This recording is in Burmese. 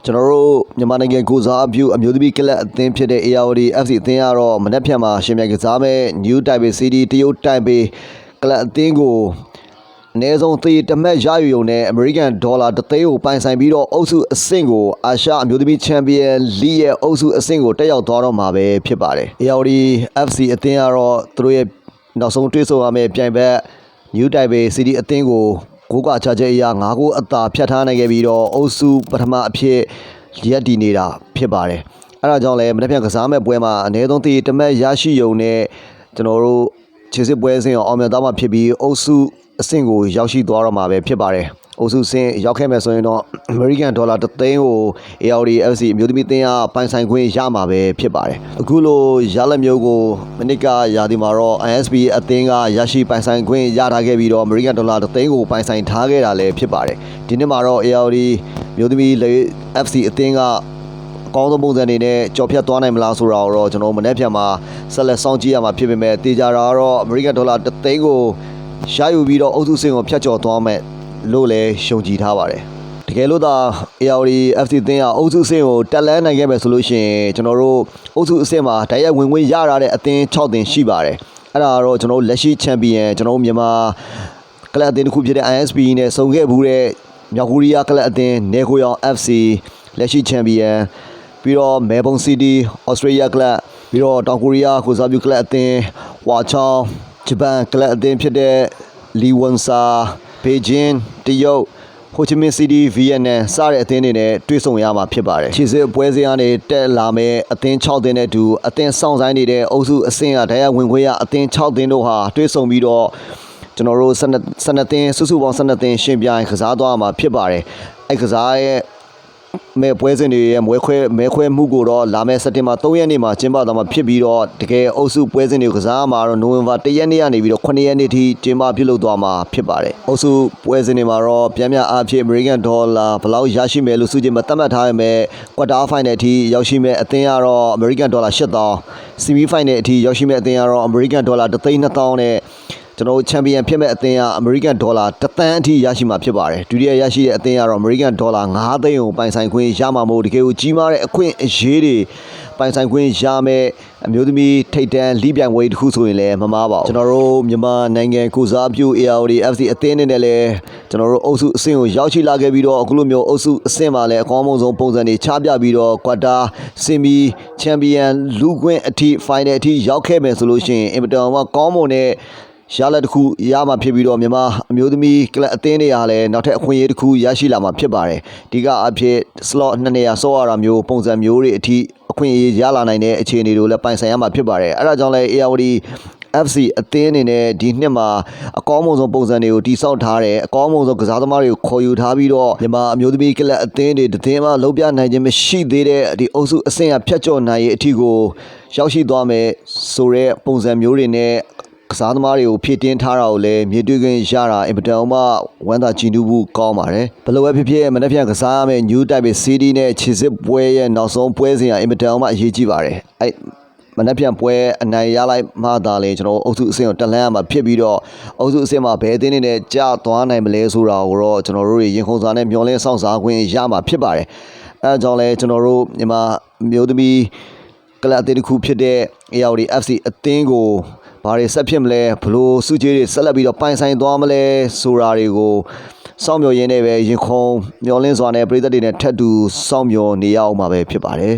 ကျွန်တော်တို့မြန်မာနိုင်ငံကိုစားအပြုအမျိုးသမီးကလပ်အသင်းဖြစ်တဲ့ ARD FC အသင်းကတော့မနက်ဖြန်မှာရှင်မြိုင်ကစားမဲ့ New Taipei City တရုတ်တိုင်ပေကလပ်အသင်းကိုအနည်းဆုံးသေတမက်ရယူုံနဲ့အမေရိကန်ဒေါ်လာ3သိန်းကိုပိုင်ဆိုင်ပြီးတော့အုပ်စုအဆင့်ကိုအာရှအမျိုးသမီးချန်ပီယံလိရဲ့အုပ်စုအဆင့်ကိုတက်ရောက်သွားတော့မှာပဲဖြစ်ပါတယ်။ ARD FC အသင်းကတော့သူတို့ရဲ့နောက်ဆုံးတွေ့ဆုံရမယ့်ပြိုင်ဘက် New Taipei City အသင်းကိုကိုကချချက်အရာ9ကိုအသာဖြတ်ထားနိုင်ခဲ့ပြီးတော့အုပ်စုပထမအဖြစ်ရက်တည်နေတာဖြစ်ပါတယ်။အဲဒါကြောင့်လည်းမနေ့ကကစားမဲ့ပွဲမှာအနည်းဆုံးတည်တမက်ရရှိုံနဲ့ကျွန်တော်တို့ခြေစစ်ပွဲစဉ်အောင်မြင်သွားမှာဖြစ်ပြီးအုပ်စုအဆင့်ကိုရောက်ရှိသွားတော့မှာပဲဖြစ်ပါတယ်။အုပ်စုအဆင့်ရောက်ခဲ့မယ်ဆိုရင်တော့အမေရိကန်ဒေါ်လာ3သိန်းကို ARD FC အမျိုးသမီးအသင်းကပိုင်ဆိုင်ခွင့်ရမှာပဲဖြစ်ပါတယ်။အခုလိုရလက်မျိုးကိုမနစ်ကရာသီမှာတော့ ISP အသင်းကရရှိပိုင်ဆိုင်ခွင့်ရထားခဲ့ပြီးတော့အမေရိကန်ဒေါ်လာ3သိန်းကိုပိုင်ဆိုင်ထားခဲ့တာလည်းဖြစ်ပါတယ်။ဒီနှစ်မှာတော့ ARD မျိုးသမီး FC အသင်းကအကောင်းဆုံးပုံစံအနေနဲ့ကြော်ဖြတ်သွားနိုင်မလားဆိုတာကိုတော့ကျွန်တော်မနေ့ပြန်မှာဆက်လက်စောင့်ကြည့်ရမှာဖြစ်ပေမဲ့တေချာတာကတော့အမေရိကန်ဒေါ်လာ3သိန်းကိုရယူပြီးတော့အုပ်စုစင်ကိုဖျက်ကျော်သွားမယ်လို့လည်းရှုံကြည်ထားပါတယ်တကယ်လို့သာ ARD FC အသင်းကအုပ်စုစင်ကိုတက်လန်းနိုင်ခဲ့မယ်ဆိုလို့ရှိရင်ကျွန်တော်တို့အုပ်စုအဆင့်မှာတိုက်ရိုက်ဝင်ခွင့်ရထားတဲ့အသင်း6သင်းရှိပါတယ်အဲ့ဒါကတော့ကျွန်တော်တို့လက်ရှိချန်ပီယံကျွန်တော်တို့မြန်မာကလပ်အသင်းတစ်ခုဖြစ်တဲ့ ISP နဲ့ဆုံခဲ့ဘူးတဲ့မြောက်ကိုရီးယားကလပ်အသင်းနေကိုရောင် FC လက်ရှိချန်ပီယံပြီးတော့မဲဘုံစီးတီးဩစတြေးလျကလပ်ပြီးတော့တောင်ကိုရီးယားကိုစားပြုကလပ်အသင်းဝါချောင်းဂျပန်ကလပ်အသင်းဖြစ်တဲ့လီဝန်ဆာဘေဂျင်းတရုတ်ဟိုချီမင်းစီးတီးဗီယက်နမ်စတဲ့အသင်းတွေနဲ့တွေ့ဆုံရမှာဖြစ်ပါတယ်ခြေစစ်ပွဲစဉ်ကနေတက်လာမဲ့အသင်း6သင်းနဲ့အတူအသင်းစောင့်ဆိုင်နေတဲ့အုပ်စုအဆင့်ကတရားဝင်ခွင့်ရအသင်း6သင်းတို့ဟာတွေ့ဆုံပြီးတော့ကျွန်တော်တို့12သင်းစုစုပေါင်း12သင်းရှင်ပြိုင်ကစားသွားမှာဖြစ်ပါတယ်အဲ့ကစားရဲ့မဲပွဲစဉ်တွေရဲ့မဲခွဲမှုကိုတော့လာမယ့်စက်တင်ဘာ3ရက်နေ့မှာကျင်းပသွားမှာဖြစ်ပြီးတော့တကယ်အုပ်စုပွဲစဉ်တွေကစားမှာတော့နိုဝင်ဘာ1ရက်နေ့ကနေပြီးတော့9ရက်နေ့ထိကျင်းပပြုလုပ်သွားမှာဖြစ်ပါတယ်အုပ်စုပွဲစဉ်တွေမှာတော့ပြန်ပြန်အားဖြင့် American Dollar ဘယ်လောက်ရရှိမယ်လို့စုကြည်မသတ်မှတ်ထားရမယ် Quarter Final အထိရောက်ရှိမဲ့အသင်းကတော့ American Dollar 8000 Semi Final အထိရောက်ရှိမဲ့အသင်းကတော့ American Dollar 3,200နဲ့ကျွန်တော်တို့ချန်ပီယံဖြစ်မဲ့အသင်းကအမေရိကန်ဒေါ်လာ1သန်းအထိရရှိမှာဖြစ်ပါတယ်ဒုတိယရရှိတဲ့အသင်းကတော့အမေရိကန်ဒေါ်လာ9သိန်းကိုပိုင်ဆိုင်ခွင့်ရမှာမို့တကယ်ကိုကြီးမားတဲ့အခွင့်အရေးတွေပိုင်ဆိုင်ခွင့်ရမဲ့အမျိုးသမီးထိပ်တန်းလိပြိုင်ပွဲတစ်ခုဆိုရင်လည်းမမားပါဘူးကျွန်တော်တို့မြန်မာနိုင်ငံကိုစားပြု ARD FC အသင်းနဲ့လည်းကျွန်တော်တို့အုပ်စုအဆင့်ကိုရောက်ရှိလာခဲ့ပြီးတော့အခုလိုမျိုးအုပ်စုအဆင့်မှာလည်းအကောင်းဆုံးပုံစံတွေချပြပြီးတော့ Quarter Semi Champion လူခွင့်အထိ Final အထိရောက်ခဲ့မယ်ဆိုလို့ရှိရင်အင်မတန်မှကောင်းမွန်တဲ့ရလက်တစ်ခုရမှာဖြစ်ပြီးတော့မြန်မာအမျိုးသမီးကလပ်အသင်းတွေအားလည်းနောက်ထပ်အခွင့်အရေးတစ်ခုရရှိလာမှာဖြစ်ပါတယ်ဒီကအဖြစ် slot 2နေရာဆော့ရတာမျိုးပုံစံမျိုးတွေအထိအခွင့်အရေးရလာနိုင်တဲ့အခြေအနေတွေလည်းပိုင်ဆိုင်ရမှာဖြစ်ပါတယ်အဲဒါကြောင့်လည်း ARD FC အသင်းအနေနဲ့ဒီနှစ်မှာအကောင်းဆုံးပုံစံတွေကိုတိစောက်ထားတယ်အကောင်းဆုံးကစားသမားတွေကိုခေါ်ယူထားပြီးတော့မြန်မာအမျိုးသမီးကလပ်အသင်းတွေတည်င်းမှလုံးပြနိုင်ခြင်းမရှိသေးတဲ့ဒီအုပ်စုအဆင့်အဖြတ်ကျော်နိုင်ရေးအထိကိုရောက်ရှိသွားမယ်ဆိုတဲ့ပုံစံမျိုးတွေနဲ့ကစားသမားတွေကိုဖြည့်တင်းထားတာကိုလည်းမြေတွေ့ခွင့်ရတာအင်မတန်မှဝမ်းသာကြည်နူးမှုကောင်းပါတယ်ဘယ်လိုပဲဖြစ်ဖြစ်မနေ့ပြန်ကစားရမယ့် New Taipei City နဲ့ခြေစစ်ပွဲရဲ့နောက်ဆုံးပွဲစဉ်ကအင်မတန်မှအရေးကြီးပါတယ်အဲ့မနေ့ပြန်ပွဲအနိုင်ရလိုက်မှသာလေကျွန်တော်အုပ်စုအဆင့်ကိုတက်လှမ်းရမှာဖြစ်ပြီးတော့အုပ်စုအဆင့်မှာဘယ်အသင်းတွေနဲ့ကြာသွားနိုင်မလဲဆိုတာကိုတော့ကျွန်တော်တို့ရင်ခုန်စွာနဲ့မျှော်လင့်စောင့်စားခွင့်ရမှာဖြစ်ပါတယ်အဲဒါကြောင့်လဲကျွန်တော်တို့မြန်မာမျိုးသမီးကလပ်အသင်းတစ်ခုဖြစ်တဲ့ ARD FC အသင်းကိုဘာတွေဆက်ဖြစ်မလဲဘလို့စုကြီးတွေဆက်လက်ပြီးတော့ပိုင်ဆိုင်သွားမလဲဆိုတာတွေကိုစောင့်မျှော်ရင်းနဲ့ပဲရင်ခုန်မျှော်လင့်စွာနဲ့ပြည်သက်တွေနဲ့ထပ်တူစောင့်မျှော်နေရအောင်မှာပဲဖြစ်ပါတယ်